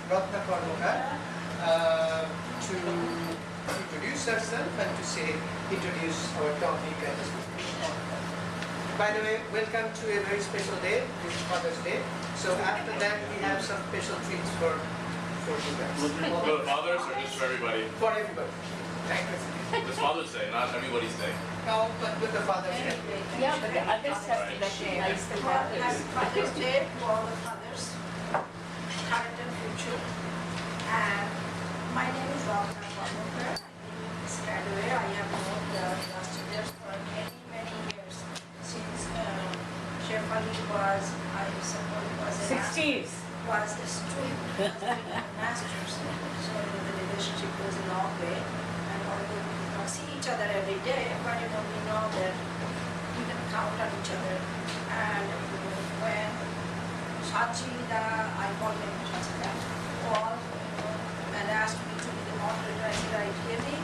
Ratna Karmakar to introduce herself and to introduce our topic and discussion. By the way, welcome to a very special day, this is Father's Day. So after that, we have some special treats for you guys. For the fathers or just for everybody? For everybody. Thank you. It's Father's Day, not everybody's day. No, but with the Father's Day. Yeah, but the others have to recognize the fathers. Happy Father's Day to all the fathers, current and future. And my name is Ratna Karmakar. I'm graduate. I have known the students for many years since Chef Ali was, I suppose, was a 60s. was a student, was doing a master's. So the relationship goes a long way. And although we do not see each other every day, but we know that we can count on each other. And when Sachida, I call him Sachida, called and asked me to be the moderator, I said I really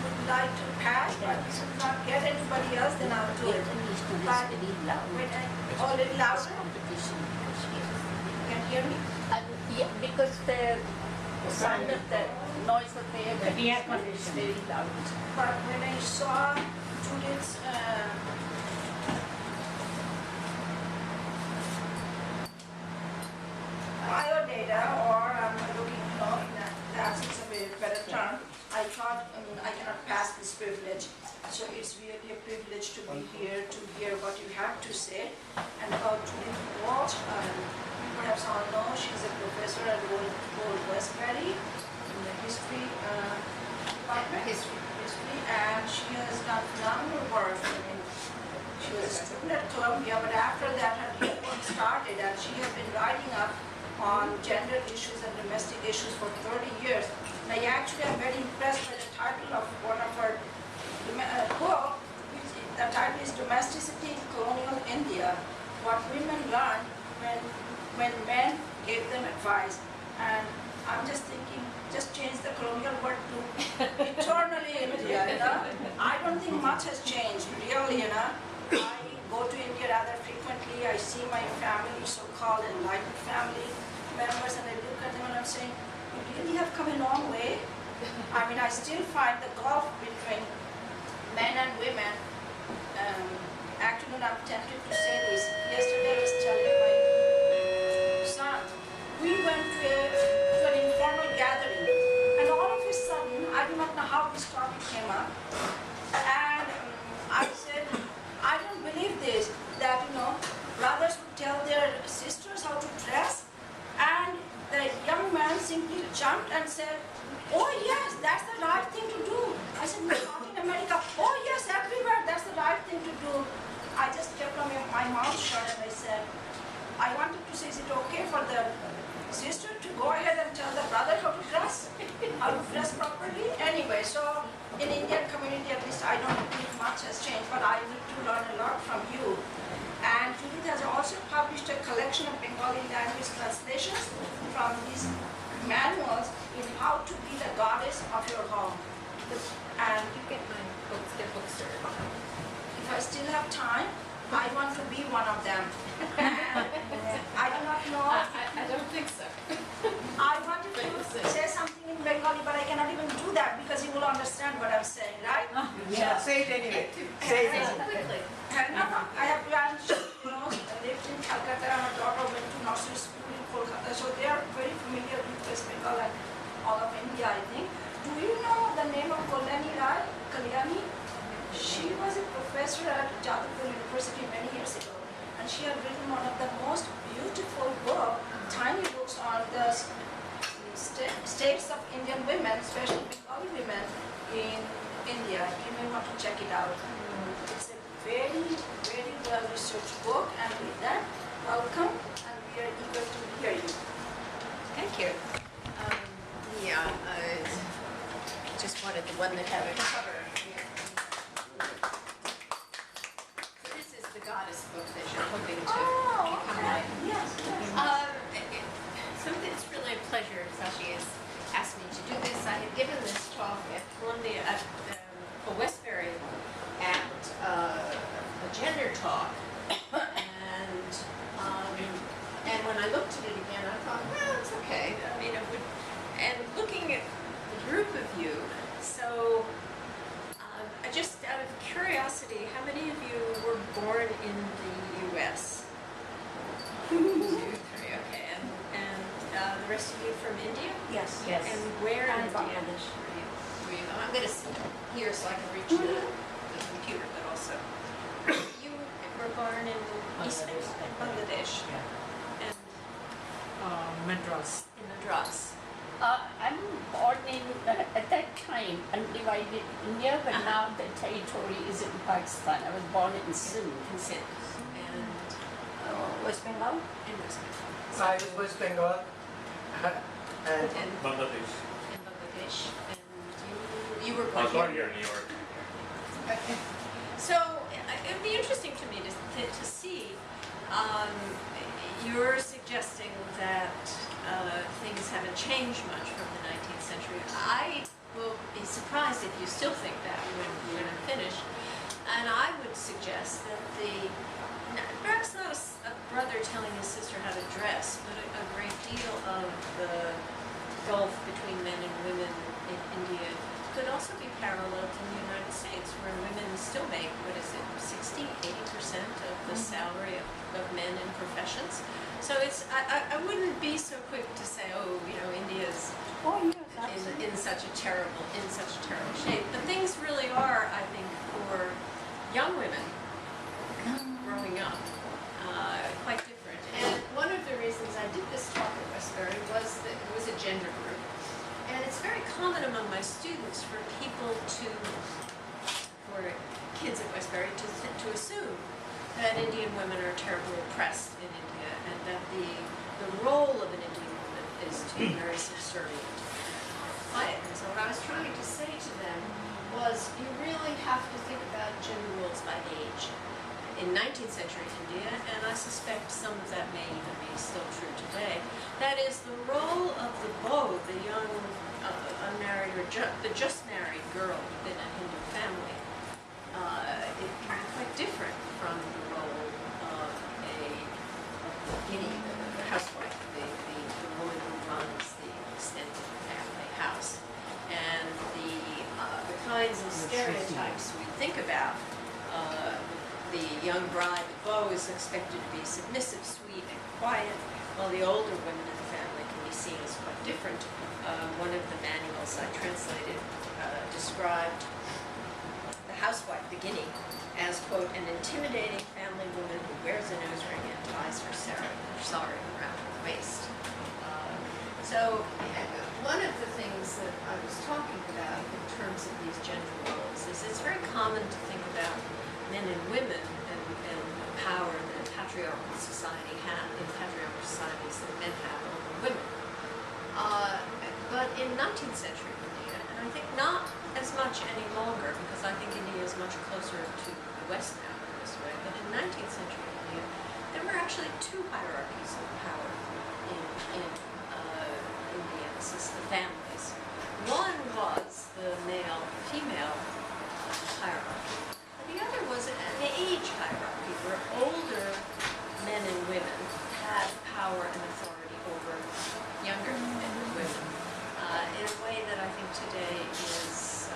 would like to pass, but if I not get anybody else, then I'll do it. But when I, a little louder, you can hear me? Yeah, because the sound of the noise of the air conditioner is very loud. But when I saw Judith's biodata, or I'm looking, in the absence of a better term, I thought I cannot pass this privilege. So it's really a privilege to be here to hear what you have to say. And about Judith Walsh, perhaps all know she's a professor at Old Westbury in the history department, and she has done phenomenal work. I mean, she was a student at Columbia, but after that her work started, and she has been writing up on gender issues and domestic issues for 30 years. And I actually am very impressed by the title of one of her book, which the title is Domesticity in Colonial India, What Women Learned when Men Gave Them Advice. And I'm just thinking, just change the colonial word to eternally India, I don't think much has changed, really, I go to India rather frequently. I see my family, so-called enlightened family members, and I look at them and I'm saying, you really have come a long way. I mean, I still find the gulf between men and women. Actually, I'm tempted to say this. Yesterday I was telling my son, we went to an informal gathering, and all of a sudden, I do not know how this topic came up, and I said, I don't believe this, that brothers would tell their sisters how to dress, and the young man simply jumped and said, oh yes, that's the right thing to do. I said, no, not in America. Oh yes, everywhere, that's the right thing to do. I just kept my mouth shut and I said, I wanted to say, is it okay for the sister to go ahead and tell the brother how to dress properly? Anyway, so in Indian community, at least I don't think much has changed, but I need to learn a lot from you. And Judith has also published a collection of Bengali language translations from these manuals in how to be the goddess of your home. And You get my books, the bookstore. if I still have time, I want to be one of them. I do not know. I don't think so. I wanted to say something in Bengali, but I cannot even do that because you will understand what I'm saying, right? Yeah, say it anyway. Say it anyway. Quickly. I have grandchildren, lived in Calcutta, and my daughter went to nursery school in Kolkata, so they are very familiar with West Bengal and all of India, I think. Do you know the name of Kalyani? She was a professor at Judith University many years ago, and she had written one of the most beautiful books, tiny books on the states of Indian women, especially Bengali women in India. You may want to check it out. It's a very, very well-researched book, and with that, welcome, and we are eager to hear you. Thank you. I just wanted the one that had a cover. This is the goddess book that you're hoping to come out. Yes. Something that's really a pleasure. Sashi has asked me to do this. I had given this talk at Columbia, at Westbury, at a gender talk, and when I looked at it again, I thought, well, it's okay. the rest of you from India? Yes. Yes. And where in And India Bangladesh. were you? I'm going to sit here so I can reach the computer, but also. You were born in East Bangladesh. And Madras. in Madras. I'm born in, at that time, undivided India, but now the territory is in Pakistan. I was born in Sindh. In Sindh. And West Bengal? in West Bengal. I was West Bengal. And And Bangladesh. in Bangladesh. And you were I was born born here in New York. Okay. So it would be interesting to me to see, you're suggesting that things haven't changed much from the 19th century. I will be surprised if you still think that when I'm finished. And I would suggest that perhaps not a brother telling his sister how to dress, but a great deal of the gulf between men and women in India could also be paralleled in the United States, where women still make, 60, 80% of the salary of men in professions. So I wouldn't be so quick to say, oh, India's Oh, yes, in such a terrible shape. But things really are, I think, for young women growing up, quite different. And one of the reasons I did this talk at Westbury was that it was a gender group. And it's very common among my students for kids at Westbury to assume that Indian women are terribly oppressed in India, and that the role of an Indian woman is to be very subservient, quiet. And so what I was trying to say to them was, you really have to think about gender roles by age. In 19th century India, and I suspect some of that may even be still true today, that is the role of the beau, the young unmarried or the just married girl within a Hindu family. It can be quite different from the role of the housewife, the woman who runs the extended family house. And the kinds of stereotypes we think about, the young bride, the beau, is expected to be submissive, sweet, and quiet, while the older women in the family can be seen as quite different. One of the manuals I translated described the housewife, the guinea, as, quote, an intimidating family woman who wears a nose ring and ties her sari around her waist. So one of the things that I was talking about in terms of these gender roles is it's very common to think about men and women and the power that patriarchal society in patriarchal societies that men have over women. But in 19th century India, and I think not as much any longer, because I think India is much closer to the West now in this way, but in 19th century India, there were actually two hierarchies of power in India, this is the families. One was the male-female hierarchy. The other was an age hierarchy, where older men and women had power and authority over younger men and women in a way that I think today is,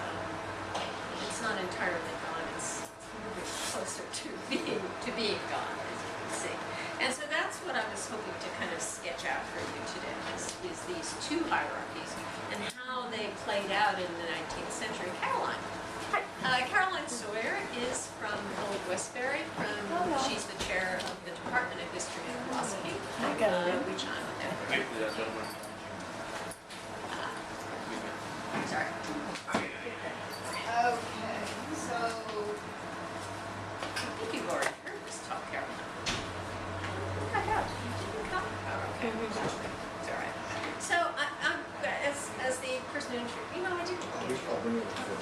it's not entirely gone, it's moving closer to being gone, as you can see. And so that's what I was hoping to kind of sketch out for you today, is these two hierarchies and how they played out in the 19th century. Caroline Sawyer is from Old Westbury. She's the chair of the Department of History and Philosophy, which I'm a member Thank you, gentlemen. Sorry. Okay, so I think you've already heard this talk, Caroline. I have. You didn't come? Oh, okay. It's all right. So I'm as the person who I didn't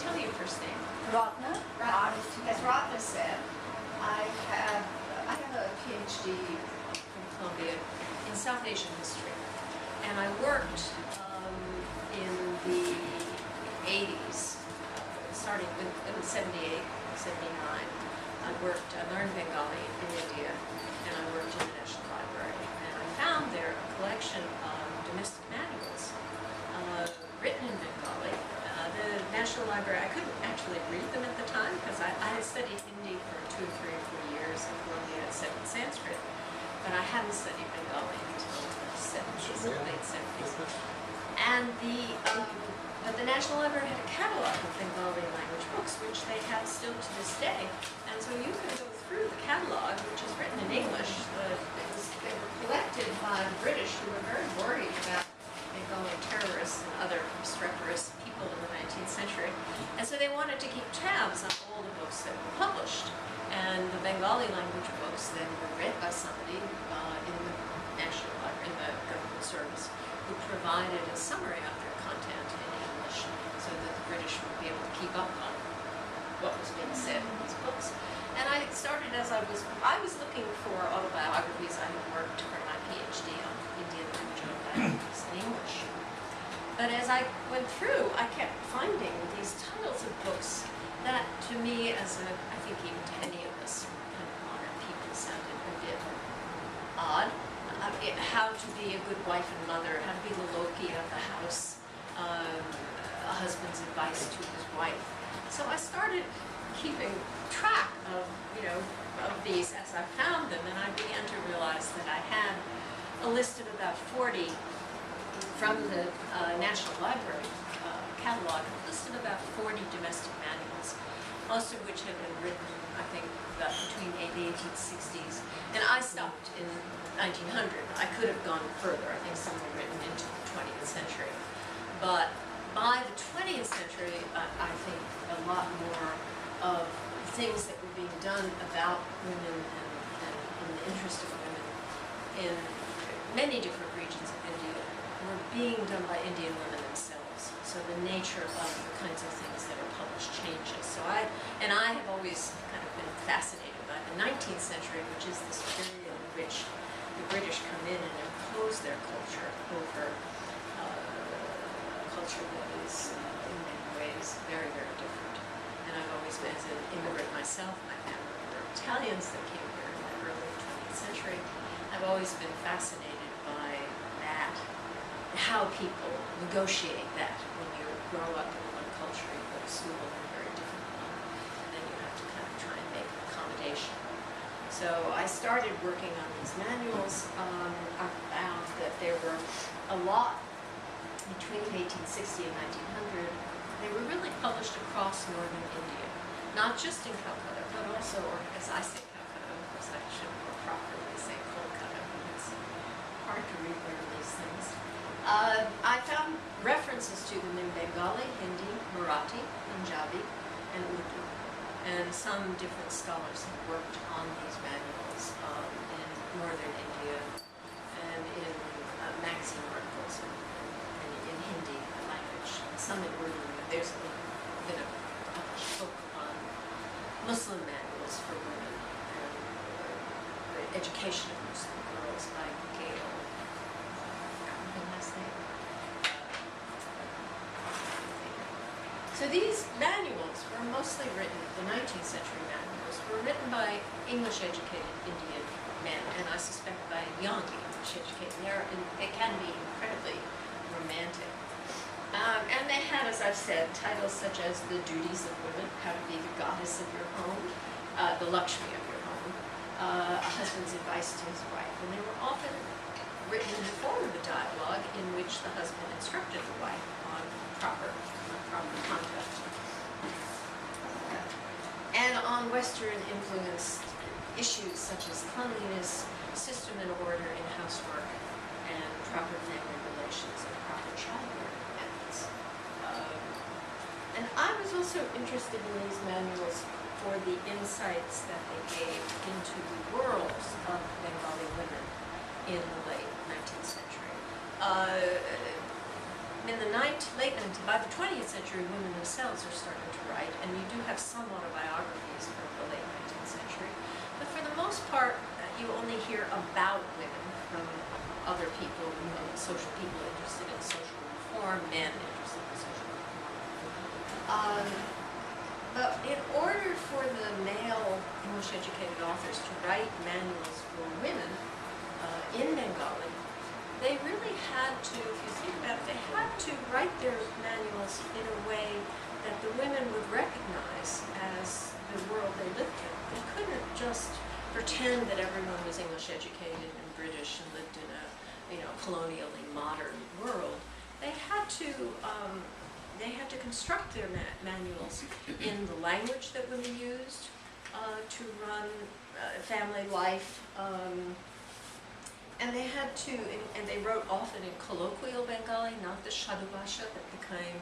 tell you your first name. Ratna? As Ratna said, I have a PhD from Columbia in South Asian history, and I worked in the 80s, starting in 78, 79. I learned Bengali in India, and I worked in the National Library, and I found there a collection of domestic manuals written in Bengali. The National Library, I couldn't actually read them at the time because I had studied Hindi for 2 or 3 or 4 years, and Columbia had studied Sanskrit, but I hadn't studied Bengali until 70s, late 70s. And but the National Library had a catalog of Bengali language books, which they have still to this day. And so you can go through the catalog, which is written in English. They were collected by the British, who were very worried about Bengali terrorists and other obstreperous people in the 19th century. And so they wanted to keep tabs on all the books that were published. And the Bengali language books then were read by somebody in the National Library, in the government service, who provided a summary of their content in English so that the British would be able to keep up on what was being said in these books. And I started as I was looking for autobiographies. I had worked for my PhD on Indian language autobiographies in English. But as I went through, I kept finding these titles of books that, to me, I think even to any of us kind of modern people, sounded a bit odd. How to be a good wife and mother, how to be the Loki of the house, a husband's advice to his wife. So I started keeping track of these as I found them, and I began to realize that I had a list of about 40 from the National Library catalog, a list of about 40 domestic manuals, most of which had been written, I think, between the 1860s. And I stopped in 1900. I could have gone further. I think some were written into the 20th century. But by the 20th century, I think a lot more of things that were being done about women and in the interest of women in many different regions of India were being done by Indian women themselves. So the nature of the kinds of things that are published changes. So I have always kind of been fascinated by the 19th century, which is this period in which the British come in and impose their culture over a culture that is in many ways very, very different. And I've always been, as an immigrant myself, my family were Italians that came here in the early 20th century. I've always been fascinated by that, how people negotiate that when you grow up in one culture, you go to school in a very different one, and then you have to kind of try and make an accommodation. So I started working on these manuals. I found that there were a lot between 1860 and 1900. They were really published across northern India, not just in Calcutta, but also, or as I say Calcutta, of course I should more properly say Kolkata, it's hard to relearn these things. I found references to them in Bengali, Hindi, Marathi, Punjabi, and Urdu. And some different scholars have worked on these manuals in northern India and in magazine articles and in Hindi language, and some in Urdu. There's been a published book on Muslim manuals for women and the education of Muslim girls by Gail. I forgot her last name. So these manuals were mostly written, the 19th century manuals, were written by English-educated Indian men, and I suspect by young English-educated. They can be incredibly romantic. And they had, as I've said, titles such as The Duties of Women, How to Be the Goddess of Your Home, The Lakshmi of Your Home, A Husband's Advice to His Wife. And they were often written in the form of a dialogue in which the husband instructed the wife on proper conduct. And on Western-influenced issues such as cleanliness, system and order in housework, and proper family relations and proper childbearing methods. And I was also interested in these manuals for the insights that they gave into the worlds of Bengali women in the late 19th century. By the 20th century, women themselves are starting to write, and you do have some autobiographies from the late 19th century. But for the most part, you only hear about women from other people, social people interested in social reform, men interested in social reform. But in order for the male English-educated authors to write manuals for women in Bengali, they really had to, if you think about it, they had to write their manuals in a way that the women would recognize as the world they lived in. They couldn't just pretend that everyone was English educated and British and lived in a colonially modern world, they had to construct their manuals in the language that women used to run family life, and they had to, and they wrote often in colloquial Bengali, not the Shadubhasha that became,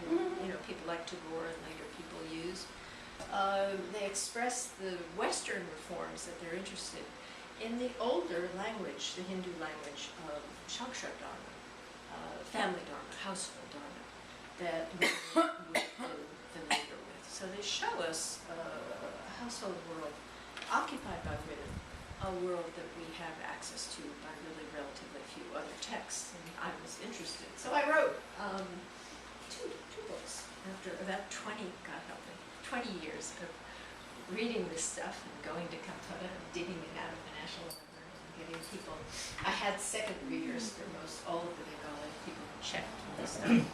people like Tagore and later people used. They expressed the Western reforms that they're interested in the older language, the Hindu language of Shakshar Dharma, family Dharma, household Dharma, that women would have been familiar with. So they show us a household world occupied by women, a world that we have access to by really relatively few other texts, and I was interested. So I wrote two books after about 20 years of reading this stuff and going to Calcutta and digging it out of the National Library and getting people. I had second readers for most all of the Bengali people who checked, and they started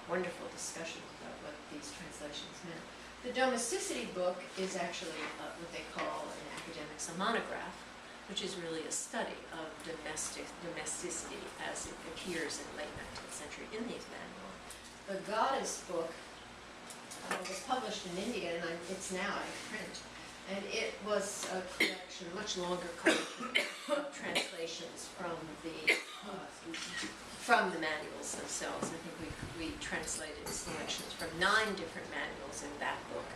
wonderful discussions about what these translations meant. The domesticity book is actually what they call in academics a monograph, which is really a study of domesticity as it appears in late 19th century in these manuals. The Goddess book was published in India, and it's now out of print. And it was a collection, much longer collection of translations from the manuals themselves. I think we translated selections from 9 different manuals in that book.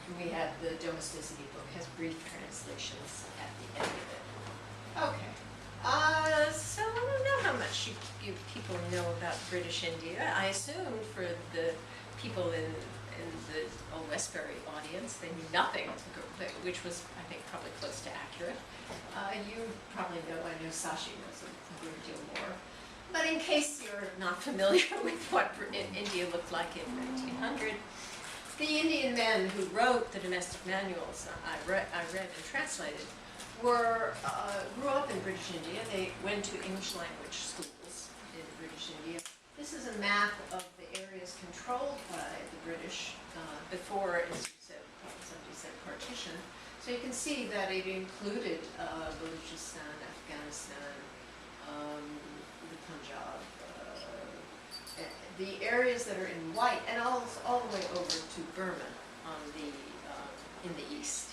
And we have the domesticity book, has brief translations at the end of it. Okay. So I don't know how much you people know about British India. I assume for the people in the Old Westbury audience, they knew nothing, which was, I think, probably close to accurate. You probably know, I know Sashi knows a great deal more. But in case you're not familiar with what India looked like in 1900, the Indian men who wrote the domestic manuals I read and translated grew up in British India. They went to English language schools in British India. This is a map of the areas controlled by the British before, as you said, somebody said partition. So you can see that it included Balochistan, Afghanistan, the Punjab, the areas that are in white, and all the way over to Burma on in the east.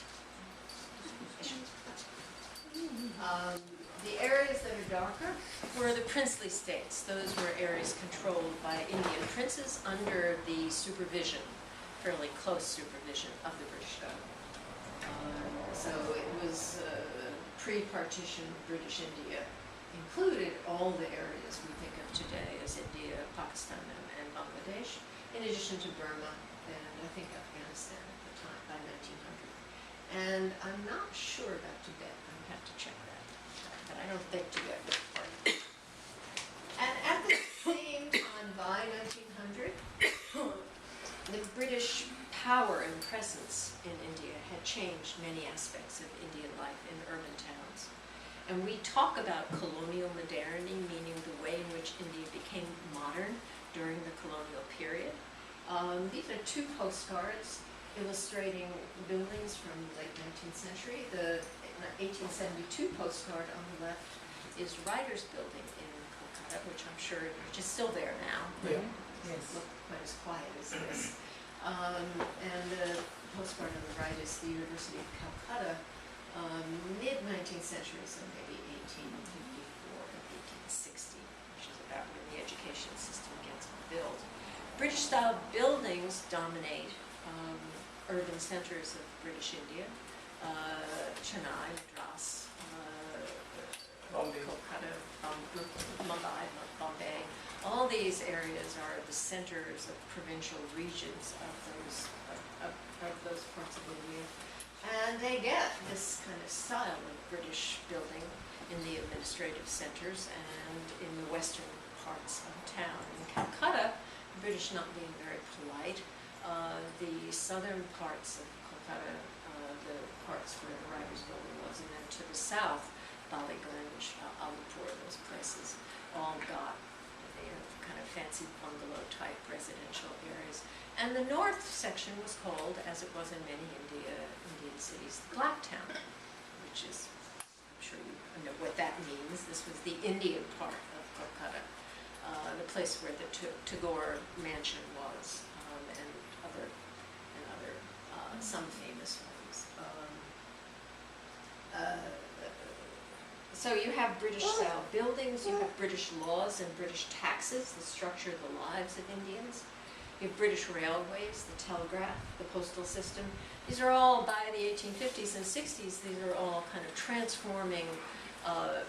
The areas that are darker were the princely states. Those were areas controlled by Indian princes under the supervision, fairly close supervision, of the British government. So it was pre-partition British India included all the areas we think of today as India, Pakistan, and Bangladesh, in addition to Burma and I think Afghanistan at the time, by 1900. And I'm not sure about Tibet. I would have to check that. But I don't think Tibet was part of it. And at the same time, by 1900, the British power and presence in India had changed many aspects of Indian life in urban towns. And we talk about colonial modernity, meaning the way in which India became modern during the colonial period. These are 2 postcards illustrating buildings from the late 19th century. The 1872 postcard on the left is Writers' Building in Calcutta, which I'm sure is still there now. Yeah. Yes. Look quite as quiet as this. And the postcard on the right is the University of Calcutta, mid-19th century, so maybe 1854 or 1860, which is about when the education system gets built. British-style buildings dominate urban centers of British India, Chennai, Madras, Calcutta, Mumbai, Bombay. All these areas are the centers of provincial regions of those parts of India. And they get this kind of style of British building in the administrative centers and in the western parts of town. In Calcutta, the British not being very polite, the southern parts of Calcutta, the parts where the Writers' Building was, and then to the south, Ballygunge, Alipur, those places, all got kind of fancy bungalow-type residential areas. And the north section was called, as it was in many Indian cities, the Black Town, which is, I'm sure you know what that means. This was the Indian part of Calcutta, the place where the Tagore mansion was, and other some famous ones. So you have British-style buildings, you have British laws and British taxes that structure the lives of Indians. You have British railways, the telegraph, the postal system. These are all, by the 1850s and 60s, these are all kind of transforming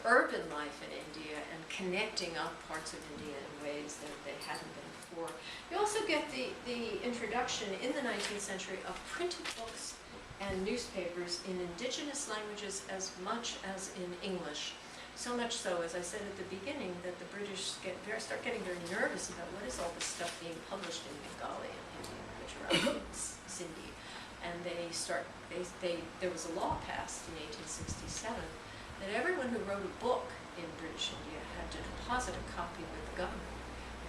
urban life in India and connecting up parts of India in ways that they hadn't been before. You also get the introduction in the 19th century of printed books and newspapers in indigenous languages as much as in English. So much so, as I said at the beginning, that the British start getting very nervous about what is all this stuff being published in Bengali and Hindi and Gujarati and Sindhi. And there was a law passed in 1867 that everyone who wrote a book in British India had to deposit a copy with the government.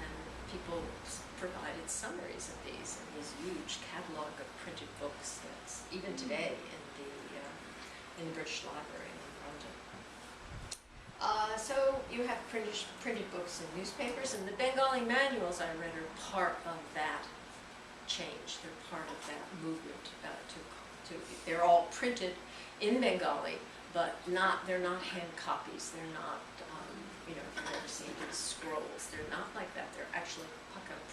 And people provided summaries of these in this huge catalog of printed books that's even today in the British Library in London. So you have printed books and newspapers, and the Bengali manuals I read are part of that change. They're part of that movement. They're all printed in Bengali, but they're not hand copies. They're not, if you've ever seen these scrolls, they're not like that. They're actually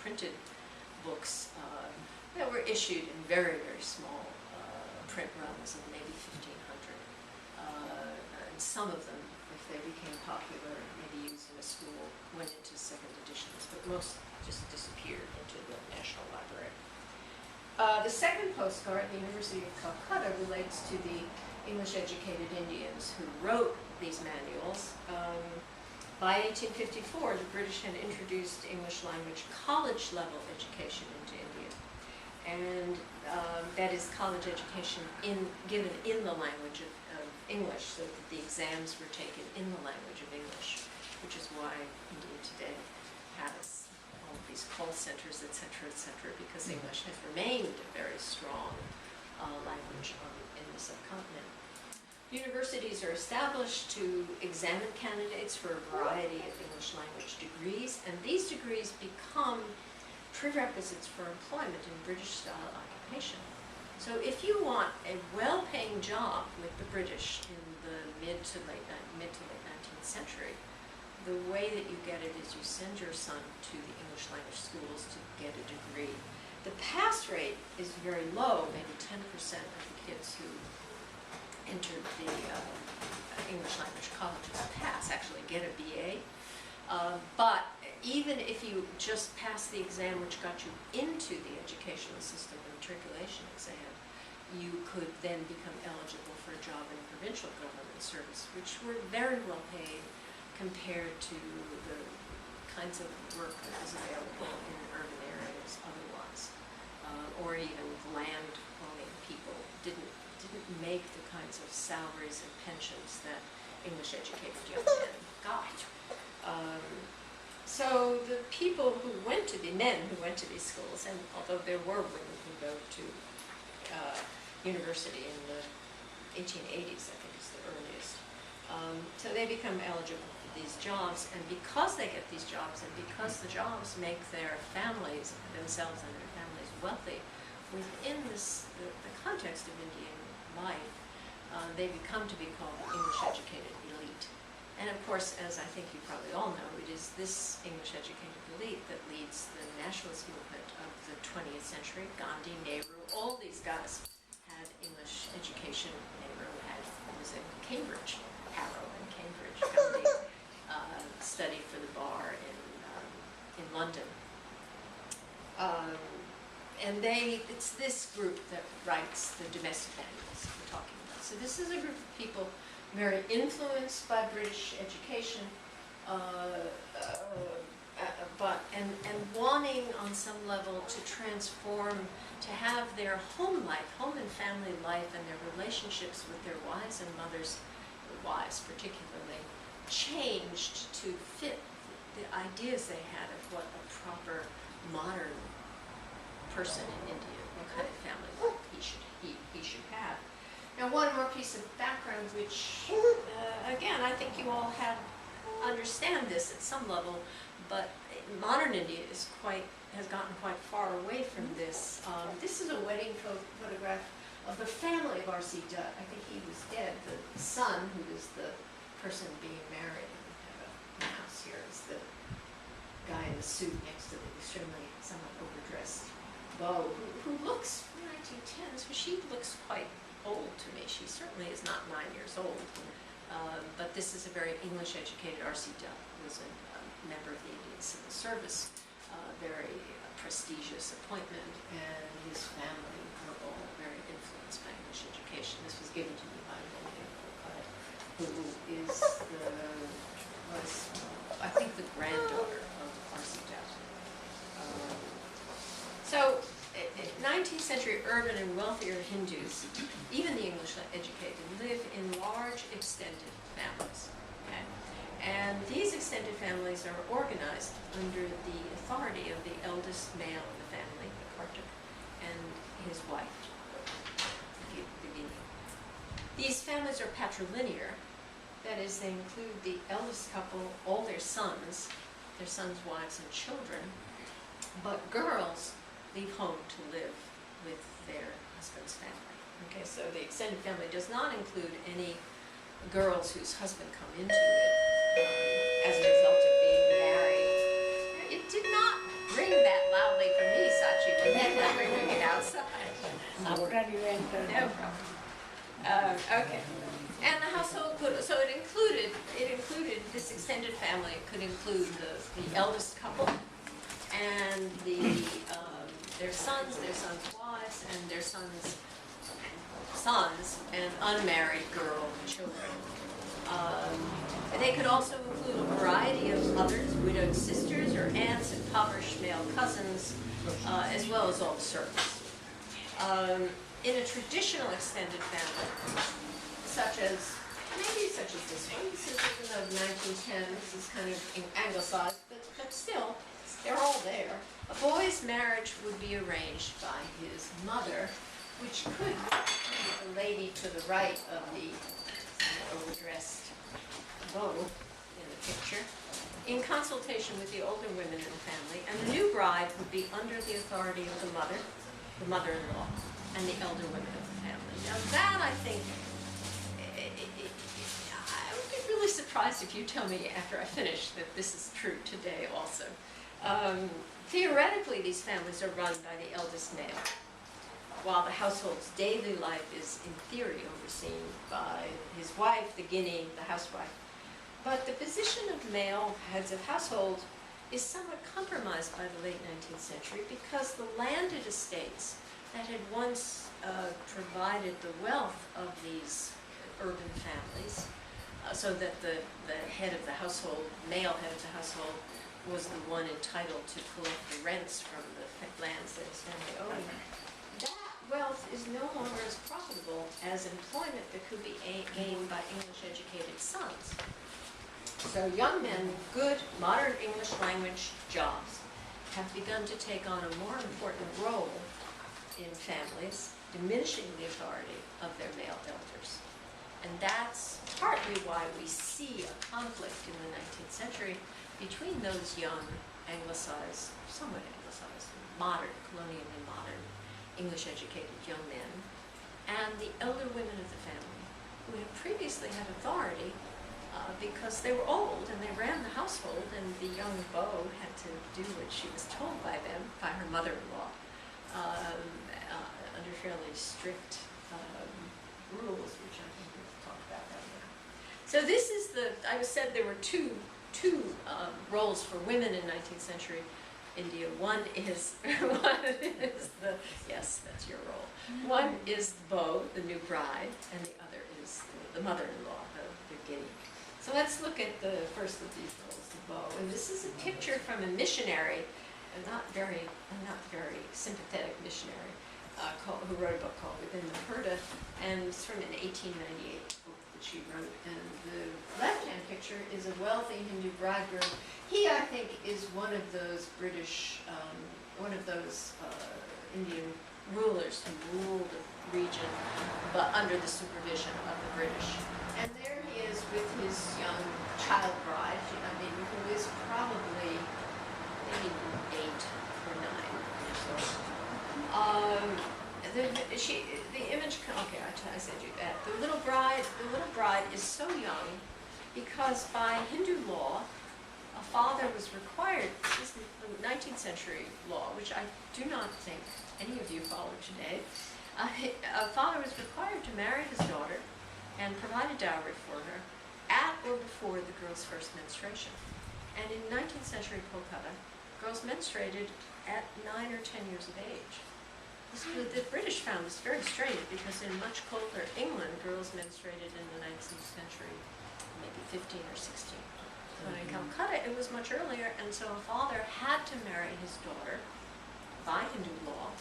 printed books that were issued in very, very small print runs of maybe 1,500. And some of them, if they became popular, maybe used in a school, went into second editions, but most just disappeared into the National Library. The second postcard, the University of Calcutta, relates to the English-educated Indians who wrote these manuals. By 1854, the British had introduced English language college-level education into India. And that is college education given in the language of English, so that the exams were taken in the language of English, which is why India today has all of these call centers, et cetera, because English has remained a very strong language in the subcontinent. Universities are established to examine candidates for a variety of English language degrees, and these degrees become prerequisites for employment in British-style occupation. So if you want a well-paying job with the British in the mid to late 19th century, the way that you get it is you send your son to the English language schools to get a degree. The pass rate is very low, maybe 10% of the kids who entered the English language colleges actually get a BA. But even if you just pass the exam which got you into the educational system, the matriculation exam, you could then become eligible for a job in provincial government service, which were very well paid compared to the kinds of work that was available in urban areas otherwise. Or even land-owning people didn't make the kinds of salaries and pensions that English-educated young men got. So the people who went to the men who went to these schools, and although there were women who go to university in the 1880s, I think is the earliest, so they become eligible for these jobs, and because they get these jobs, and because the jobs make their families, themselves and their families wealthy, within the context of Indian life, they become to be called the English-educated elite. And of course, as I think you probably all know, it is this English-educated elite that leads the nationalist movement of the 20th century. Gandhi, Nehru, all these guys had English education. Nehru was in Cambridge, Harrow in Cambridge. Gandhi studied for the bar in London. And it's this group that writes the domestic manuals we're talking about. So this is a group of people very influenced by British education, and wanting on some level to transform, to have their home life, home and family life, and their relationships with their wives and mothers, wives particularly, changed to fit the ideas they had of what a proper modern person in India, what kind of family life he should have. Now, one more piece of background, which again I think you all had understand this at some level, but modern India has gotten quite far away from this. This is a wedding photograph of the family of R.C. Dutt. I think he was dead. The son, who is the person being married, we have a mouse here, is the guy in the suit next to the extremely somewhat overdressed beau, who looks 1910s, but she looks quite old to me. She certainly is not 9 years old. But this is a very English-educated R.C. Dutt, who was a member of the Indian Civil Service, very prestigious appointment, and his family were all very influenced by English education. This was given to me by Bengali, who was, I think, the granddaughter of R.C. Dutt. So, 19th century urban and wealthier Hindus, even the English educated, live in large extended families. Okay? And these extended families are organized under the authority of the eldest male in the family, the Kartik, and his wife, the Begini. These families are patrilinear, that is, they include the eldest couple, all their sons, wives, and children, but girls leave home to live with their husband's family. Okay, so the extended family does not include any girls whose husband come into it as a result of being married. It did not ring that loudly for me, Sachi, but then I'm ringing it outside. After you entered. No problem. Okay. And the household so it included this extended family. It could include the eldest couple and their sons' wives, and their sons' and unmarried girl children. They could also include a variety of others, widowed sisters or aunts, impoverished male cousins, as well as all the servants. In a traditional extended family, such as this one, this is of 1910, this is kind of anglicized, but still, they're all there. A boy's marriage would be arranged by his mother, which could be the lady to the right of the overdressed beau in the picture, in consultation with the older women in the family, and the new bride would be under the authority of the mother-in-law, and the elder women of the family. Now that, I think, I would be really surprised if you tell me after I finish that this is true today also. Theoretically, these families are run by the eldest male, while the household's daily life is, in theory, overseen by his wife, the guinea, the housewife. But the position of male heads of household is somewhat compromised by the late 19th century because the landed estates that had once provided the wealth of these urban families, so that the head of the household, male head of the household, was the one entitled to collect the rents from the lands that his family owned. That wealth is no longer as profitable as employment that could be gained by English-educated sons. So young men with good modern English language jobs have begun to take on a more important role in families, diminishing the authority of their male elders. And that's partly why we see a conflict in the 19th century between those young, anglicized, somewhat anglicized, modern, colonially modern, English-educated young men, and the elder women of the family, who had previously had authority because they were old and they ran the household, and the young beau had to do what she was told by them, by her mother-in-law, under fairly strict rules, which I think we'll talk about that now. So this is I said there were two roles for women in 19th century India. One is the, yes, that's your role. One is the beau, the new bride, and the other is the mother-in-law, the guinea. So let's look at the first of these roles, the beau. And this is a picture from a missionary, a not very sympathetic missionary, who wrote a book called Within the Purdah, and it's from an 1898 book that she wrote. And the left-hand picture is a wealthy Hindu bridegroom. He, I think, is one of those British, Indian rulers who ruled the region, but under the supervision of the British. And there he is with his young child bride, I mean, who is probably maybe 8 or 9 years old. The image, okay, I said you that. The little bride is so young because by Hindu law, a father was required, this is the 19th century law, which I do not think any of you follow today. A father was required to marry his daughter and provide a dowry for her at or before the girl's first menstruation. And in 19th century Calcutta, girls menstruated at 9 or 10 years of age. The British found this very strange because in much colder England, girls menstruated in the 19th century, maybe 15 or 16. But in Calcutta, it was much earlier, and so a father had to marry his daughter by Hindu law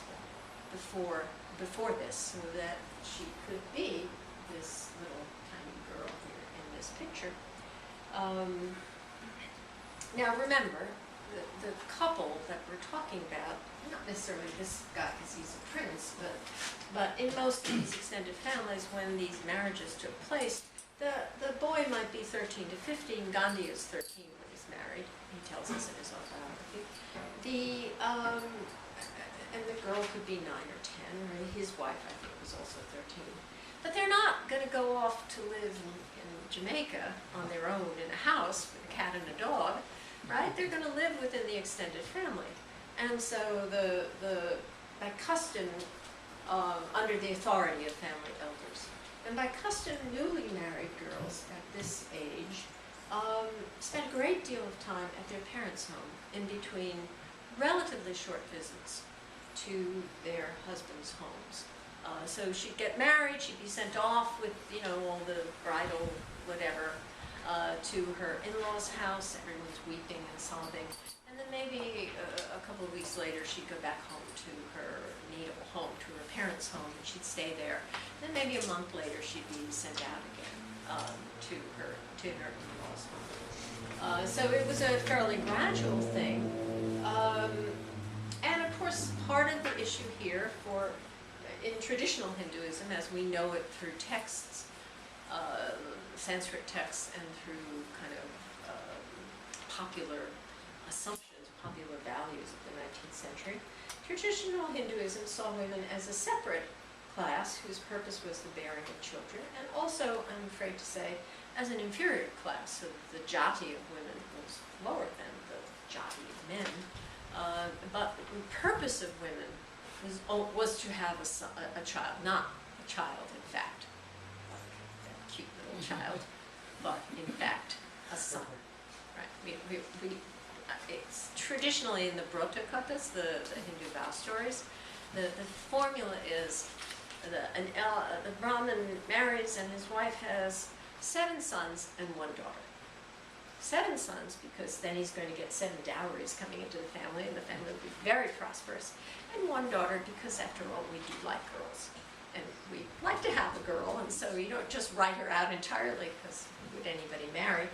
before this, so that she could be this little tiny girl here in this picture. Now remember, the couple that we're talking about, not necessarily this guy because he's a prince, but in most of these extended families, when these marriages took place, the boy might be 13 to 15. Gandhi is 13 when he's married. He tells us in his autobiography. And the girl could be 9 or 10, or his wife, I think, was also 13. But they're not going to go off to live in Jamaica on their own in a house with a cat and a dog, right? They're going to live within the extended family. And so by custom, under the authority of family elders. And by custom, newly married girls at this age spent a great deal of time at their parents' home in between relatively short visits to their husbands' homes. So she'd get married, she'd be sent off with, all the bridal whatever, to her in-laws' house. Everyone's weeping and sobbing. And then maybe a couple of weeks later, she'd go back home to her natal home, to her parents' home, and she'd stay there. Then maybe a month later, she'd be sent out again to her in-laws' home. So it was a fairly gradual thing. And of course, part of the issue here in traditional Hinduism, as we know it through texts, Sanskrit texts, and through kind of popular assumptions, popular values of the 19th century, traditional Hinduism saw women as a separate class whose purpose was the bearing of children, and also, I'm afraid to say, as an inferior class. So the jati of women was lower than the jati of men. But the purpose of women was to have a child, not a child, in fact, like that cute little child, but in fact a son. Right? It's traditionally in the Brota Kathas, the Hindu vow stories. The formula is the Brahmin marries and his wife has 7 sons and 1 daughter. 7 sons, because then he's going to get 7 dowries coming into the family, and the family will be very prosperous. And 1 daughter, because after all, we do like girls. And we like to have a girl, and so you don't just write her out entirely, because would anybody marry?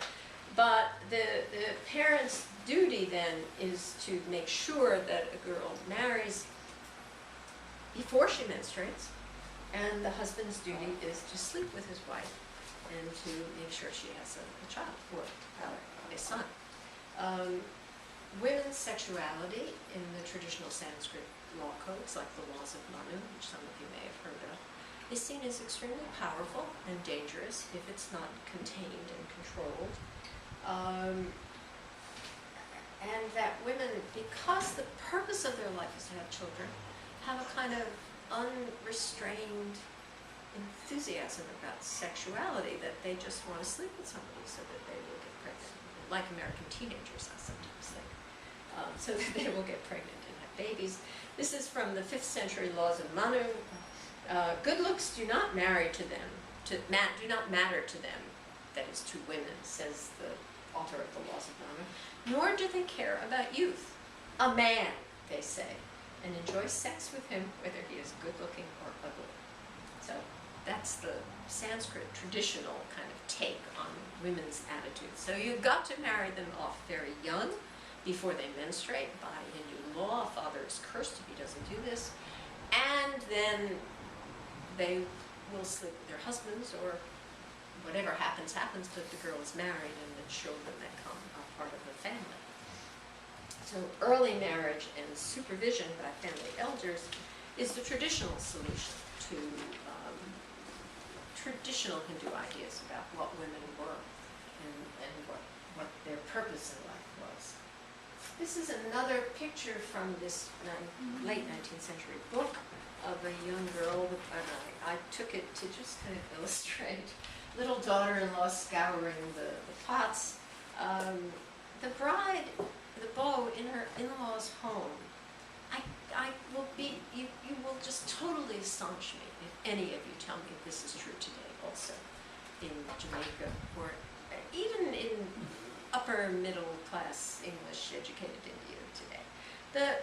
But the parents' duty then is to make sure that a girl marries before she menstruates, and the husband's duty is to sleep with his wife and to make sure she has a child, or rather, a son. Women's sexuality in the traditional Sanskrit law codes, like the laws of Manu, which some of you may have heard of, is seen as extremely powerful and dangerous if it's not contained and controlled. And that women, because the purpose of their life is to have children, have a kind of unrestrained enthusiasm about sexuality, that they just want to sleep with somebody so that they will get pregnant, like American teenagers, I sometimes think, so that they will get pregnant and have babies. This is from the 5th century laws of Manu. Good looks do not matter to them, do not matter to them, that is to women, says the author of the laws of Manu, nor do they care about youth. A man, they say, and enjoy sex with him whether he is good looking or ugly. So that's the Sanskrit traditional kind of take on women's attitudes. So you've got to marry them off very young, before they menstruate. By Hindu law, a father is cursed if he doesn't do this. And then they will sleep with their husbands, or whatever happens, happens, but the girl is married and the children that come are part of the family. So early marriage and supervision by family elders is the traditional solution to traditional Hindu ideas about what women were and what their purpose in life was. This is another picture from this late 19th century book of a young girl, and I took it to just kind of illustrate little daughter-in-law scouring the pots. The bride, the beau in her in-laws' home, I will be, you will just totally astonish me if any of you tell me this is true today also in Jamaica or even in upper middle class English educated India today.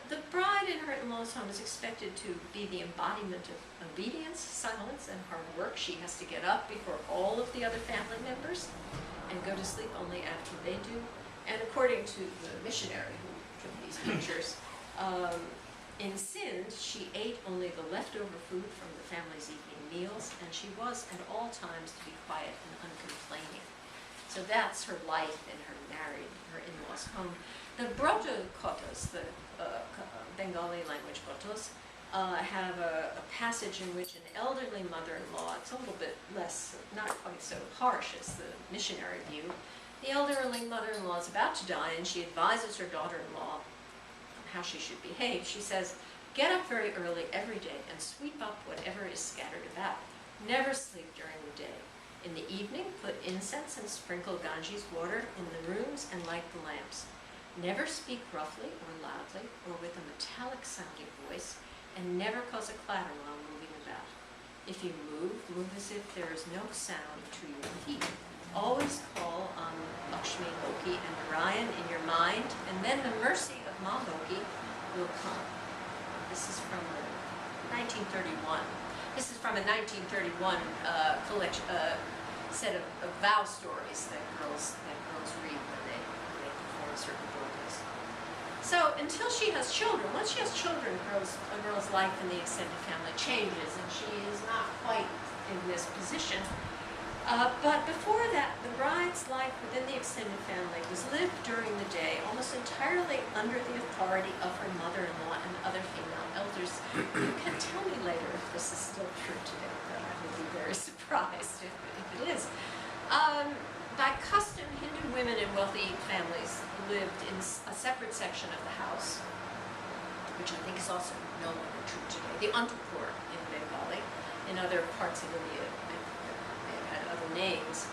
The bride in her in-laws' home is expected to be the embodiment of obedience, silence, and hard work. She has to get up before all of the other family members and go to sleep only after they do. And according to the missionary who took these pictures, in Sindh, she ate only the leftover food from the family's evening meals, and she was at all times to be quiet and uncomplaining. So that's her life in her in-laws' home. The Broto kotas, the Bengali language kotos, have a passage in which an elderly mother-in-law, it's a little bit less, not quite so harsh as the missionary view. The elderly mother-in-law is about to die, and she advises her daughter-in-law how she should behave. She says, get up very early every day and sweep up whatever is scattered about. Never sleep during the day. In the evening, put incense and sprinkle Ganges water in the rooms and light the lamps. Never speak roughly or loudly or with a metallic sounding voice, and never cause a clatter while moving about. If you move as if there is no sound to your feet. Always call on Lakshmi, Loki, and Narayan in your mind, and then the mercy of Ma Loki will come. This is from 1931. This is from a 1931 collection, set of vow stories that girls read when they perform certain roles. So until she has children, once she has children, a girl's life in the extended family changes, and she is not quite in this position. But before that, the bride's life within the extended family was lived during the day almost entirely under the authority of her mother-in-law and other female elders. You can tell me later if this is still true today, but I would be very surprised if it is. By custom, Hindu women in wealthy families lived in a separate section of the house, which I think is also no longer true today. The Antapur in Bengali, in other parts of India, other names.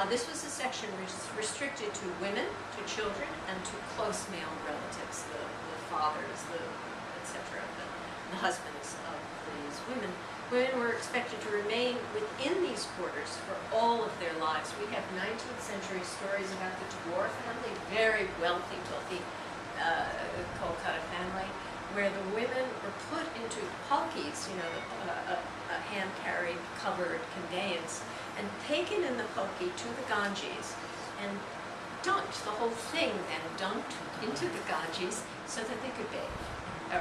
This was a section which is restricted to women, to children, and to close male relatives, the fathers, etc., the husbands of these women. Women were expected to remain within these quarters for all of their lives. We have 19th century stories about the Tagore family, very wealthy Calcutta family, where the women were put into palkis, a hand-carried, covered conveyance, and taken in the palki to the Ganges and dumped, the whole thing then dumped into the Ganges so that they could bathe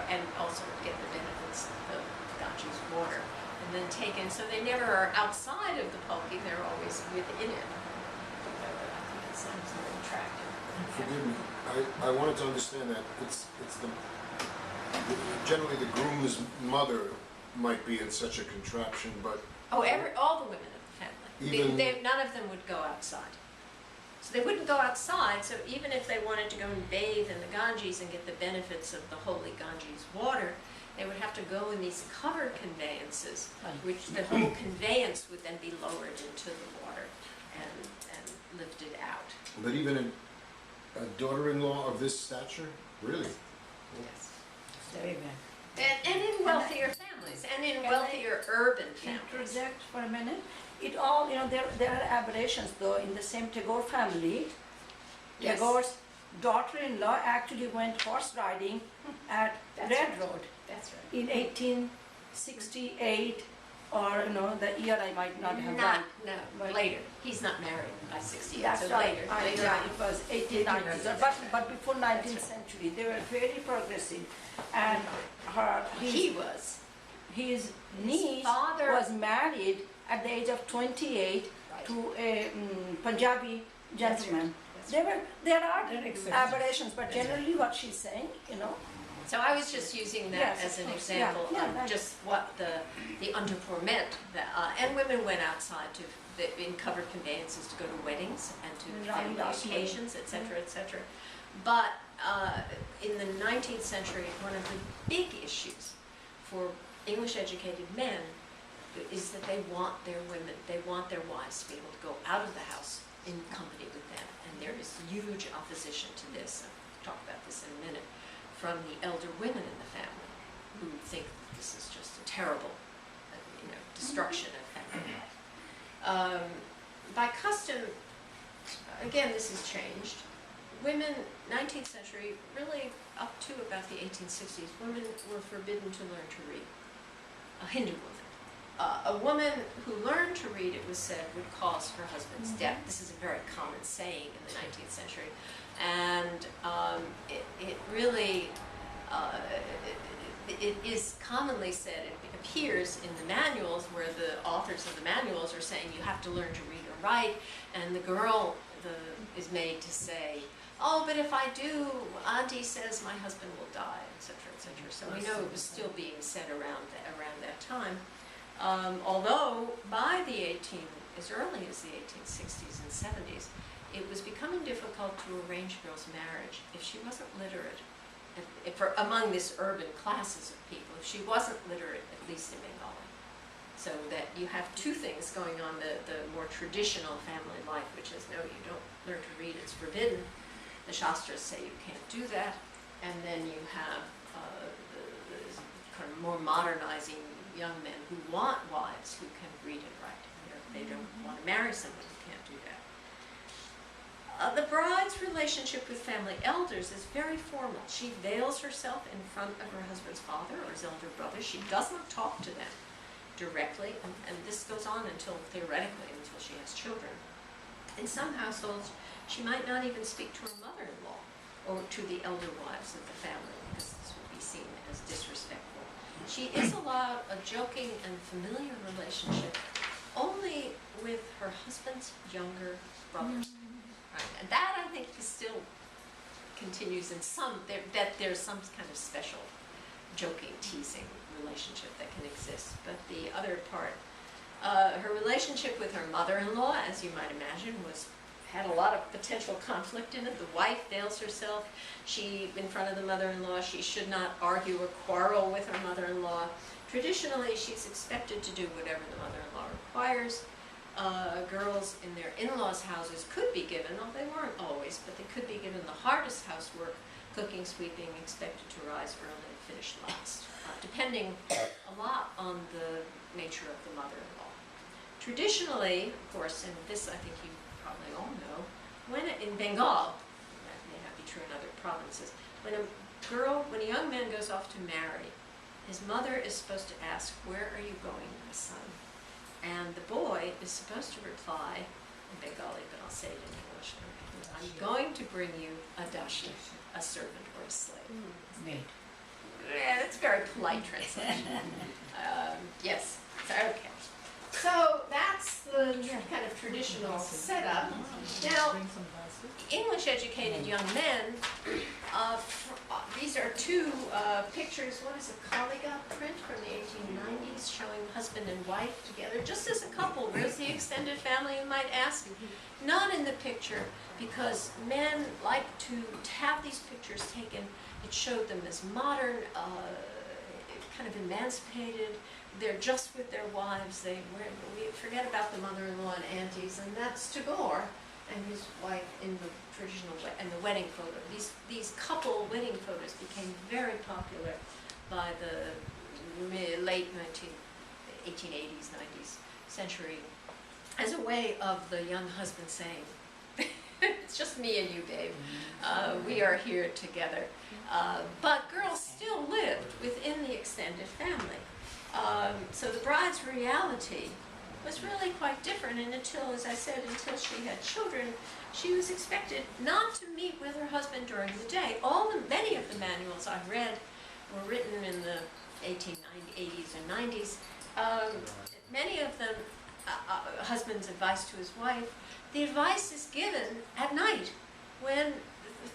and also get the benefits of the Ganges water. And then taken, so they never are outside of the palki, they're always within it. I think it sounds very attractive. Forgive me, I wanted to understand that it's generally the groom's mother might be in such a contraption, but... Oh, all the women of the family. None of them would go outside. So they wouldn't go outside, so even if they wanted to go and bathe in the Ganges and get the benefits of the holy Ganges water, they would have to go in these covered conveyances, which the whole conveyance would then be lowered into the water and lifted out. But even a daughter-in-law of this stature? Really? Yes. Very well. And in wealthier families, and in wealthier urban families. Interject for a minute. It all, there are aberrations though in the same Tagore family. Yes. Tagore's daughter-in-law actually went horse riding at That's Red right. Road That's right. in 1868, or the year I might not have done. No, But- later. He's not married by 68, That's so right. later. It was 1890s, but before 19th century, they were very progressive, and his niece father- was married at the age of 28 Right. to a Punjabi gentleman. There are aberrations, but generally what she's saying, you know. So I was just using that Yes, as of an course. example Yeah, of that- just what the underpour meant. And women went outside in covered conveyances to go to weddings and to family occasions, etc., etc. But in the 19th century, one of the big issues for English-educated men is that they want their women, they want their wives to be able to go out of the house in company with them. And there is huge opposition to this. I'll talk about this in a minute. From the elder women in the family who think this is just a terrible, destruction of family life. By custom, again, this has changed. Women, 19th century, really up to about the 1860s, women were forbidden to learn to read. A Hindu woman. A woman who learned to read, it was said, would cause her husband's death. This is a very common saying in the 19th century. And it really, it is commonly said, it appears in the manuals where the authors of the manuals are saying you have to learn to read or write, and the girl is made to say, oh, but if I do, Auntie says my husband will die, etc., etc. So we know it was still being said around that time. Although by as early as the 1860s and 70s, it was becoming difficult to arrange a girl's marriage if she wasn't literate. Among this urban classes of people, if she wasn't literate, at least in Bengali. So that you have two things going on, the more traditional family life, which is no, you don't learn to read, it's forbidden. The Shastras say you can't do that. And then you have the kind of more modernizing young men who want wives who can read and write. They don't want to marry someone who can't do that. The bride's relationship with family elders is very formal. She veils herself in front of her husband's father or his elder brother. She does not talk to them directly, and this goes on theoretically, until she has children. In some households, she might not even speak to her mother-in-law or to the elder wives of the family, because this would be seen as disrespectful. She is allowed a joking and familiar relationship only with her husband's younger brothers. Right. And that, I think, still continues in that there's some kind of special joking, teasing relationship that can exist. But the other part, her relationship with her mother-in-law, as you might imagine, had a lot of potential conflict in it. The wife veils herself. In front of the mother-in-law, she should not argue or quarrel with her mother-in-law. Traditionally, she's expected to do whatever the mother-in-law requires. Girls in their in-laws' houses could be given, although they weren't always, but they could be given the hardest housework, cooking, sweeping, expected to rise early and finish last, depending a lot on the nature of the mother-in-law. Traditionally, of course, and this I think you probably all know, in Bengal, that may not be true in other provinces, when a young man goes off to marry, his mother is supposed to ask, "Where are you going, my son?" And the boy is supposed to reply in Bengali, but I'll say it in English. "I'm going to bring you a dashi, a servant or a slave." Maid. Yeah, that's a very polite translation. Yes, okay. So that's the kind of traditional setup. Now, English-educated young men, these are two pictures. One is a Calcutta print from the 1890s showing husband and wife together, just as a couple. Where's the extended family, you might ask? Not in the picture, because men like to have these pictures taken. It showed them as modern, kind of emancipated. They're just with their wives. We forget about the mother-in-law and aunties, and that's Tagore and his wife in the traditional and the wedding photo. These couple wedding photos became very popular by the late 1880s, 90s century as a way of the young husband saying, "It's just me and you, babe. We are here together." But girls still lived within the extended family. So the bride's reality was really quite different, and as I said, until she had children, she was expected not to meet with her husband during the day. Many of the manuals I read were written in the 1880s and 90s. Many of them husband's advice to his wife, the advice is given at night when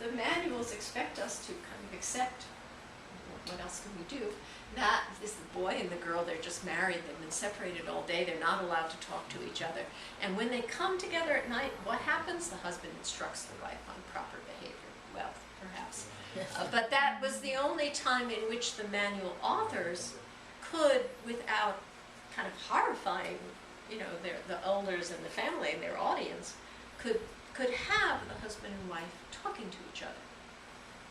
the manuals expect us to kind of accept, what else can we do? That is the boy and the girl, they're just married, they've been separated all day, they're not allowed to talk to each other. And when they come together at night, what happens? The husband instructs the wife on proper behavior. Well, perhaps. But that was the only time in which the manual authors could, without kind of horrifying, the elders and the family and their audience, could have the husband and wife talking to each other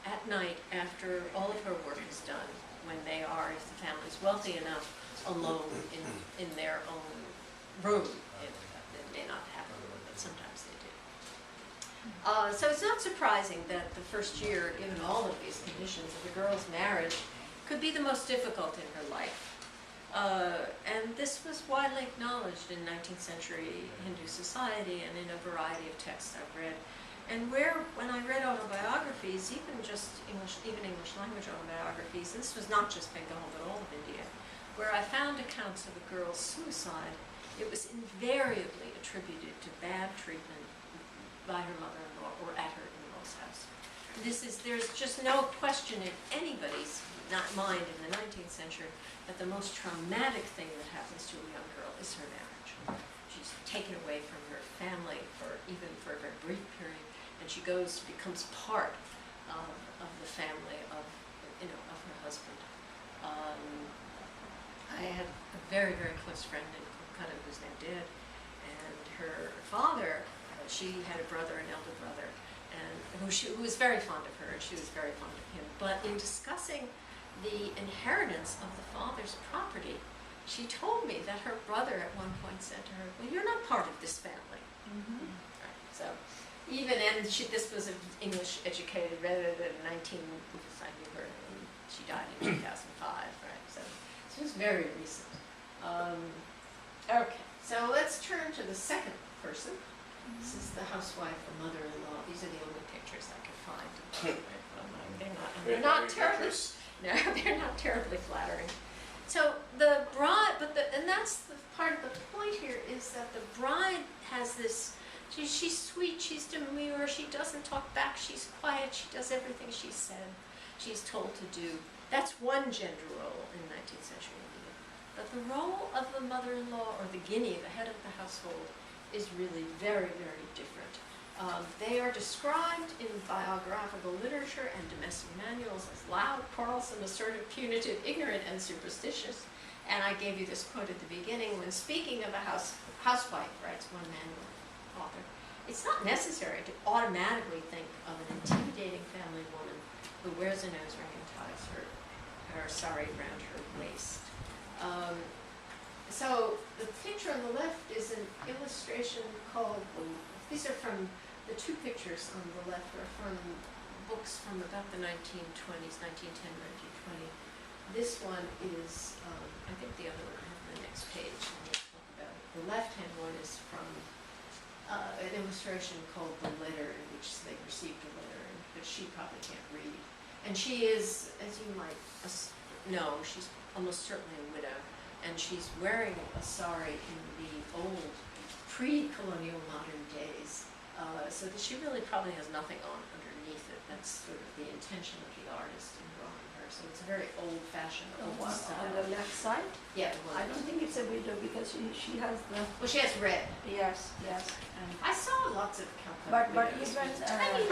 at night after all of her work is done, when they are, if the family's wealthy enough, alone in their own room. It may not happen, but sometimes they do. So it's not surprising that the first year, given all of these conditions, of a girl's marriage could be the most difficult in her life. And this was widely acknowledged in 19th century Hindu society and in a variety of texts I've read. And when I read autobiographies, even English language autobiographies, and this was not just Bengal but all of India, where I found accounts of a girl's suicide, it was invariably attributed to bad treatment by her mother-in-law or at her in-law's house. There's just no question in anybody's mind in the 19th century that the most traumatic thing that happens to a young girl is her marriage. She's taken away from her family even for a very brief period, and she becomes part of the family of her husband. I had a very, very close friend in Calcutta who's now dead, and her father, she had a brother, an elder brother, and who was very fond of her, and she was very fond of him. But in discussing the inheritance of the father's property, she told me that her brother at one point said to her, "Well, you're not part of this family." Mm-hmm. Right, so this was an English educated rather than 19, because I knew her, and she died in 2005, right? So this was very recent. Okay, so let's turn to the second person. This is the housewife or mother-in-law. These are the only pictures I could find. They're not terribly. No, they're not terribly flattering. So the bride, and that's the part of the point here, is that the bride has this. She's sweet. She's demure. She doesn't talk back. She's quiet. She does everything she's told to do. That's one gender role in 19th century India. But the role of the mother-in-law or the guinea, the head of the household, is really very, very different. They are described in biographical literature and domestic manuals as loud, quarrelsome, assertive, punitive, ignorant, and superstitious. And I gave you this quote at the beginning. When speaking of a housewife, writes one manual author, it's not necessary to automatically think of an intimidating family woman who wears a nose ring and ties her sari around her waist. So the picture on the left is an illustration called, these are from, the two pictures on the left are from books from about the 1920s, 1910, 1920. This one is, I think the other one I have on the next page. We'll talk about it. The left-hand one is from an illustration called The Letter, in which they received a letter, but she probably can't read. And she is, as you might know, she's almost certainly a widow, and she's wearing a sari in the old pre-colonial modern days, so that she really probably has nothing on underneath it. That's sort of the intention of the artist in drawing her. So it's a very old-fashioned old style. On the left side? Yeah. I don't think it's a widow because she has the. Well, she has red. Yes. I saw lots of Calcutta But widows even with tiny,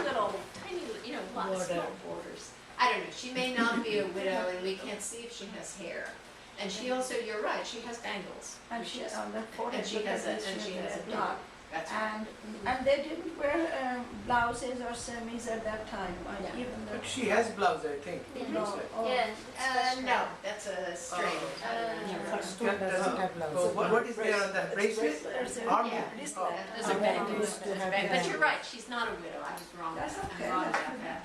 lots small borders. I don't know. She may not be a widow, and we can't see if she has hair. And she also, you're right, she has bangles. And she on the forehead. And she has a knot. That's right. And they didn't wear blouses or semis at that time. Yeah. Even the. But she has blouse, I think. No, No, that's a string. What is there on that bracelet? Army. Yeah. Those are bangles. But you're right, she's not a widow. I was wrong. That's okay. I'm wrong about that.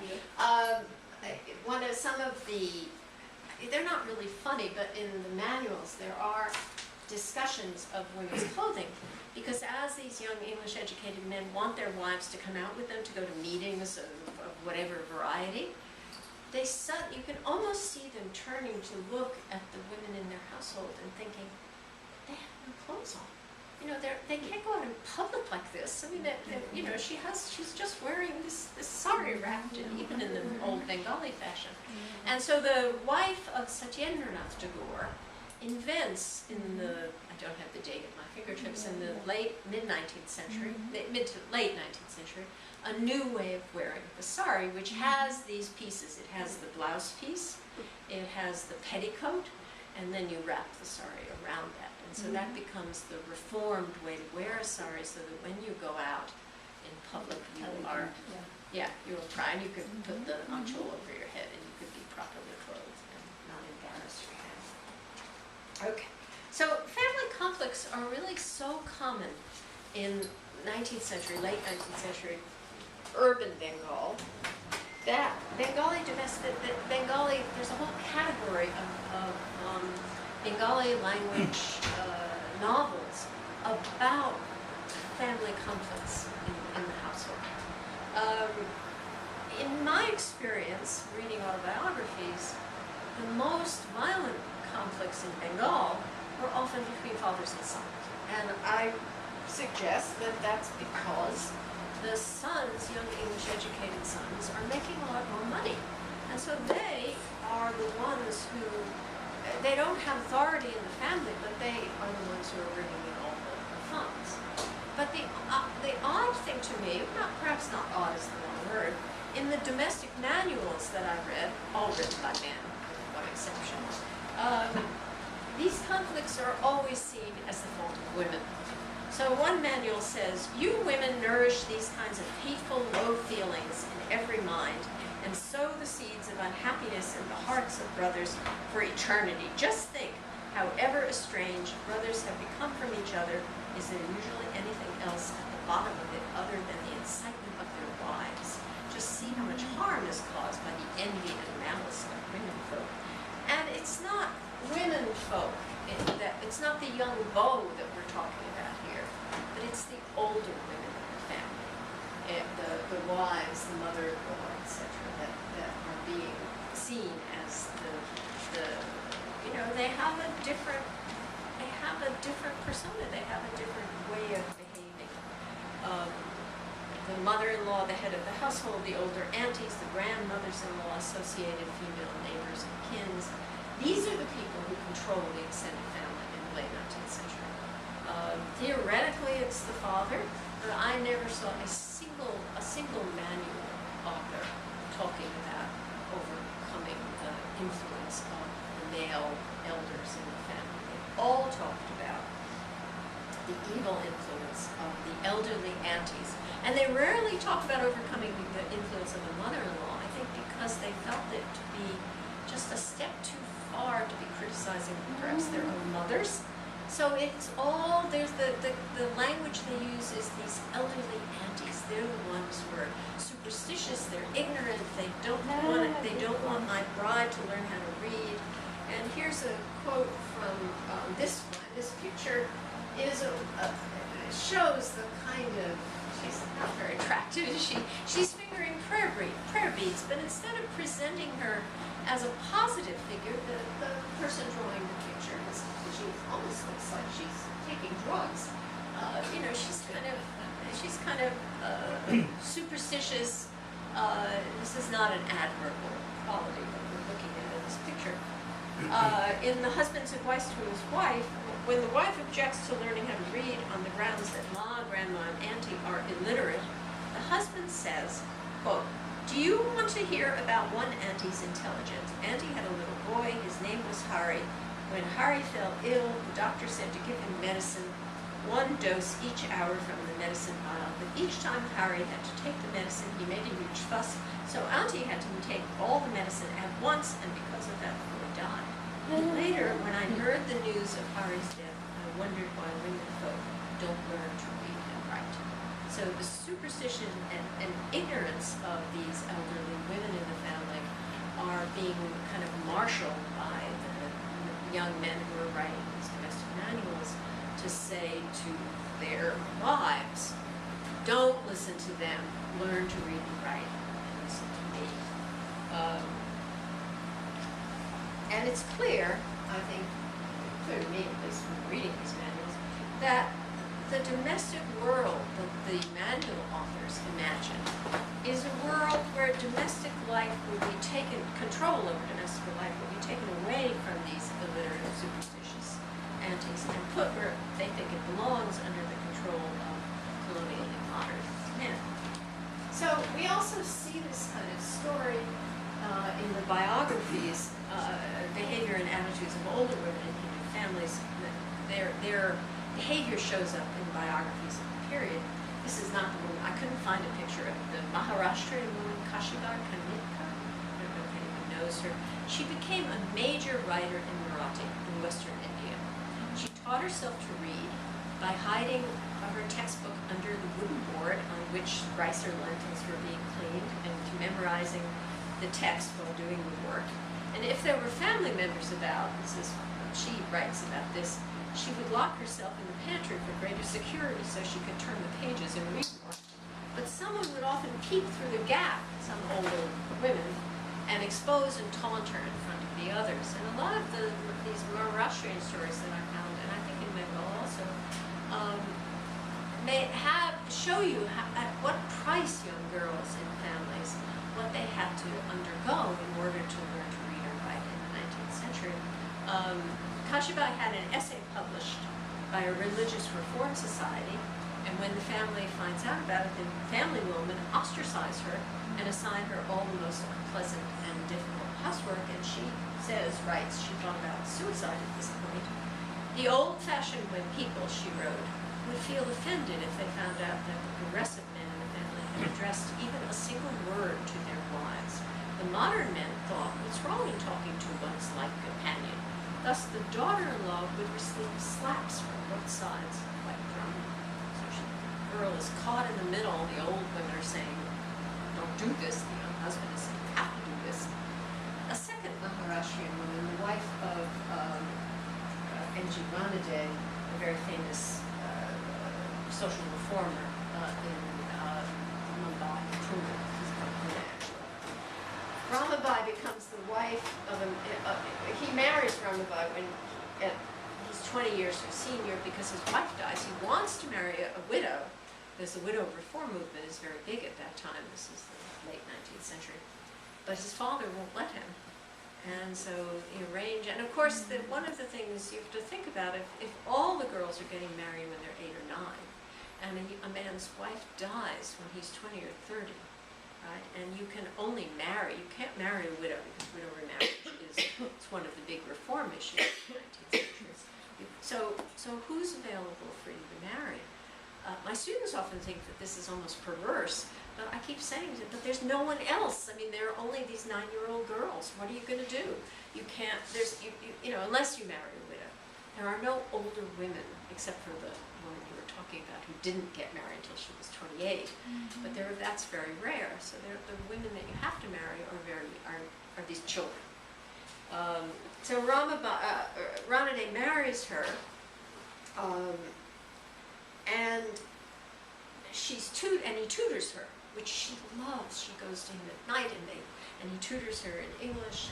Some of the, they're not really funny, but in the manuals there are discussions of women's clothing, because as these young English educated men want their wives to come out with them to go to meetings of whatever variety, you can almost see them turning to look at the women in their household and thinking, they have no clothes on. they can't go out in public like this. I mean, she's just wearing this sari wrapped in, even in the old Bengali fashion. And so the wife of Satyendranath Tagore invents I don't have the date at my fingertips, in the mid-19th century, mid to late 19th century, a new way of wearing the sari, which has these pieces. It has the blouse piece, it has the petticoat, and then you wrap the sari around that. And so that becomes the reformed way to wear a sari, so that when you go out in public, you are proud. You could put the anchal over your head, and you could be properly clothed and not embarrass your head. Okay, so family conflicts are really so common in 19th century, late 19th century urban Bengal, that Bengali, there's a whole category of Bengali language novels about family conflicts in the household. In my experience, reading autobiographies, the most violent conflicts in Bengal were often between fathers and sons. And I suggest that that's because the sons, young English educated sons, are making a lot more money. And so they are the ones who, they don't have authority in the family, but they are the ones who are bringing in all the funds. But the odd thing to me, perhaps not odd is the wrong word, in the domestic manuals that I read, all written by men, with one exception, these conflicts are always seen as the fault of women. So one manual says, you women nourish these kinds of hateful, low feelings in every mind and sow the seeds of unhappiness in the hearts of brothers for eternity. Just think, however estranged brothers have become from each other, is there usually anything else at the bottom of it other than the incitement of their wives? Just see how much harm is caused by the envy and malice of women folk. And it's not women folk, it's not the young beau that we're talking about here, but it's the older women in the family, the wives, the mother-in-law, etc., that are being seen as they have a different persona, they have a different way of behaving. The mother-in-law, the head of the household, the older aunties, the grandmothers-in-law, associated female neighbors and kins. These are the people who control the extended family in the late 19th century. Theoretically, it's the father, but I never saw a single manual author talking about overcoming the influence of the male elders in the family. They all talked about the evil influence of the elderly aunties. And they rarely talk about overcoming the influence of the mother-in-law, I think because they felt it to be just a step too far to be criticizing perhaps their own mothers. So it's all, there's the language they use is these elderly aunties. They're the ones who are superstitious, they're ignorant, they don't want my bride to learn how to read. And here's a quote from this picture shows the kind of, she's not very attractive, is she? She's fingering prayer beads, but instead of presenting her as a positive figure, the person drawing the picture, she almost looks like she's taking drugs. She's kind of superstitious. This is not an admirable quality that we're looking at in this picture. In the husbands and wives to his wife, when the wife objects to learning how to read on the grounds that ma, grandma, and auntie are illiterate, the husband says, quote, do you want to hear about one auntie's intelligence? Auntie had a little boy, his name was Hari. When Hari fell ill, the doctor said to give him medicine, 1 dose each hour from the medicine vial. But each time Hari had to take the medicine, he made a huge fuss, so Auntie had to take all the medicine at once, and because of that, the boy died. Later, when I heard the news of Hari's death, I wondered why women folk don't learn to read and write. So the superstition and ignorance of these elderly women in the family are being kind of marshaled by the young men who are writing these domestic manuals to say to their wives, don't listen to them, learn to read and write, and listen to me. And it's clear, I think, clear to me at least from reading these manuals, that the domestic world that the manual authors imagine is a world where domestic life will be taken, control over domestic life will be taken away from these illiterate and superstitious antiques and put where they think it belongs, under the control of colonially modern men. So we also see this kind of story in the biographies, behavior and attitudes of older women in Hindu families. Their behavior shows up in biographies of the period. This is not the woman. I couldn't find a picture of the Maharashtrian woman Kashiba Kanitka. I don't know if anyone knows her. She became a major writer in Marathi in Western India. She taught herself to read by hiding her textbook under the wooden board on which rice or lentils were being cleaned, and to memorizing the text while doing the work. And if there were family members about, she writes about this, she would lock herself in the pantry for greater security so she could turn the pages and read more. But someone would often peep through the gap, some older women, and expose and taunt her in front of the others. And a lot of these Maharashtrian stories that I found, and I think in Bengal also, show you at what price young girls in families, what they had to undergo in order to learn to read or write in the 19th century. Kashiba had an essay published by a religious reform society, and when the family finds out about it, the family will ostracize her and assign her all the most unpleasant and difficult housework, and she writes, she thought about suicide at this point. The old-fashioned people, she wrote, would feel offended if they found out that the progressive men in the family had addressed even a single word to their wives. The modern men thought, what's wrong in talking to one's life companion? Thus, the daughter-in-law would receive slaps from both sides, like drumming. So the girl is caught in the middle. The old women are saying, don't do this. The young husband is saying, you have to do this. A second Maharashtrian woman, the wife of N.G. Ranade, a very famous social reformer in Mumbai, Pune, Ramabai becomes the wife of he marries Ramabai when he's 20 years her senior because his wife dies. He wants to marry a widow, because the widow reform movement is very big at that time. This is the late 19th century. But his father won't let him. And so he arranged, and of course, one of the things you have to think about, if all the girls are getting married when they're 8 or 9, and a man's wife dies when he's 20 or 30, right? And you can only marry, you can't marry a widow, because widow remarriage it's one of the big reform issues in the 19th century. So who's available for you to marry? My students often think that this is almost perverse, but I keep saying that, but there's no one else. I mean, there are only these 9-year-old girls. What are you going to do? You can't, unless you marry a widow. There are no older women, except for the woman you were talking about who didn't get married until she was 28. Mm-hmm. But that's very rare. So the women that you have to marry are these children. So Ranade marries her, and he tutors her, which she loves. She goes to him at night, and he tutors her in English.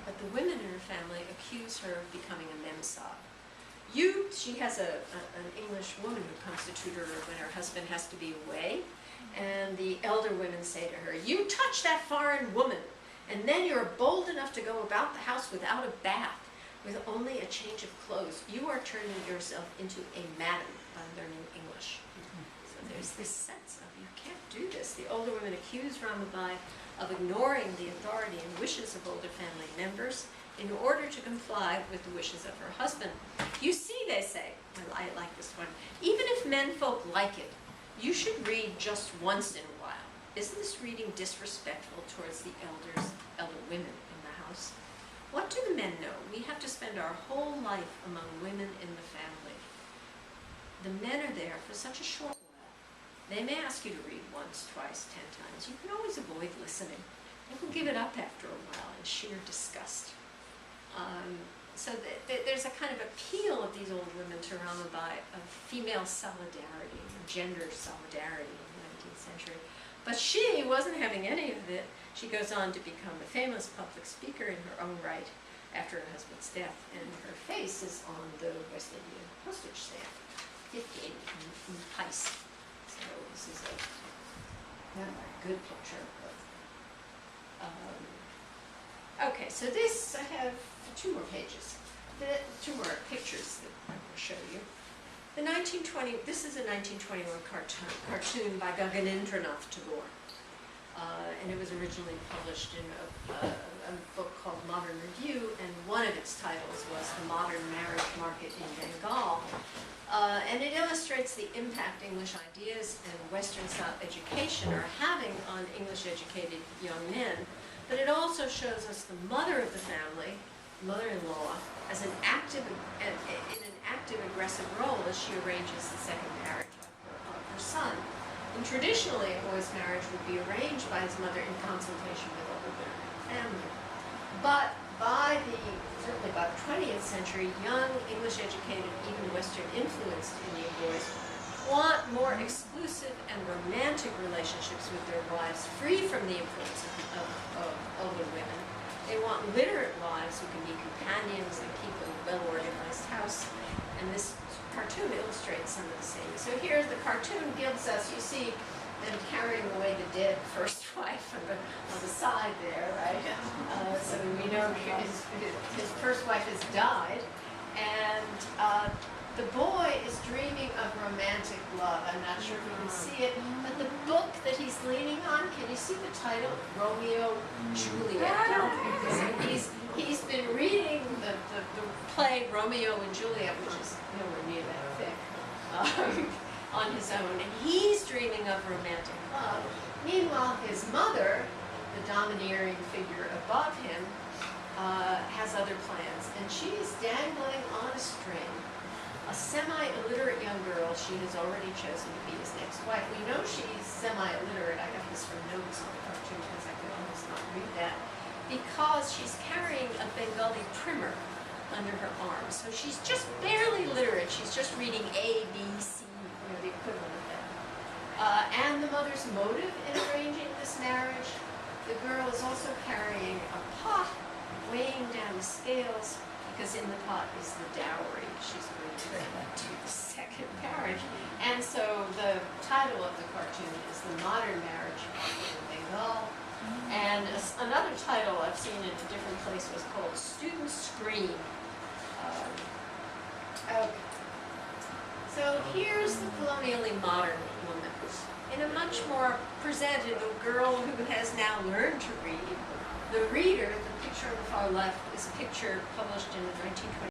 But the women in her family accuse her of becoming a memsahib. She has an English woman who comes to tutor her when her husband has to be away, and the elder women say to her, "You touch that foreign woman, and then you're bold enough to go about the house without a bath, with only a change of clothes. You are turning yourself into a madam by learning English." So there's this sense of, you can't do this. The older women accuse Ramabai of ignoring the authority and wishes of older family members in order to comply with the wishes of her husband. You see, they say, I like this one, even if menfolk like it, you should read just once in a while. Isn't this reading disrespectful towards the elder women in the house? What do the men know? We have to spend our whole life among women in the family. The men are there for such a short while. They may ask you to read once, twice, 10 times. You can always avoid listening. They will give it up after a while in sheer disgust. So there's a kind of appeal of these old women to Ramabai of female solidarity, gender solidarity in the 19th century. But she wasn't having any of it. She goes on to become a famous public speaker in her own right after her husband's death, and her face is on the West Indian postage stamp. 1950 in Heiss. So this is not a very good picture. But, okay, so this, I have 2 more pages. 2 more pictures that I will show you. The 1920, this is a 1921 cartoon by Gaganendranath Tagore. And it was originally published in a book called Modern Review, and one of its titles was The Modern Marriage Market in Bengal. And it illustrates the impact English ideas and Western style education are having on English-educated young men. But it also shows us the mother of the family, mother-in-law, as in an active, aggressive role as she arranges the second marriage of her son. And traditionally, a boy's marriage would be arranged by his mother in consultation with older women in the family. But certainly by the 20th century, young, English-educated, even Western-influenced Indian boys want more exclusive and romantic relationships with their wives, free from the influence of older women. They want literate wives who can be companions and keep a well-organized house. And this cartoon illustrates some of the same. So here the cartoon gives us, you see them carrying away the dead first wife on the side there, right? So we know his first wife has died, and the boy is dreaming of romantic love. I'm not sure if you can see it, but the book that he's leaning on, can you see the title? Romeo, Juliet. So he's been reading the play Romeo and Juliet, which is nowhere near that thick, on his own, and he's dreaming of romantic love. Meanwhile, his mother, the domineering figure above him, has other plans, and she is dangling on a string a semi-illiterate young girl she has already chosen to be his next wife. We know she's semi-illiterate. I got this from notes on the cartoon because I could almost not read that, because she's carrying a Bengali primer under her arm. So she's just barely literate. She's just reading A, B, C, the equivalent of that. And the mother's motive in arranging this marriage, the girl is also carrying a pot, weighing down the scales, because in the pot is the dowry she's going to bring to the second marriage. And so the title of the cartoon is The Modern Marriage in Bengal. And another title I've seen in a different place was called Student Scream. Okay. So here's the colonially modern woman in a much more presented, a girl who has now learned to read. The reader, the picture on the far left, is a picture published in the 1920s.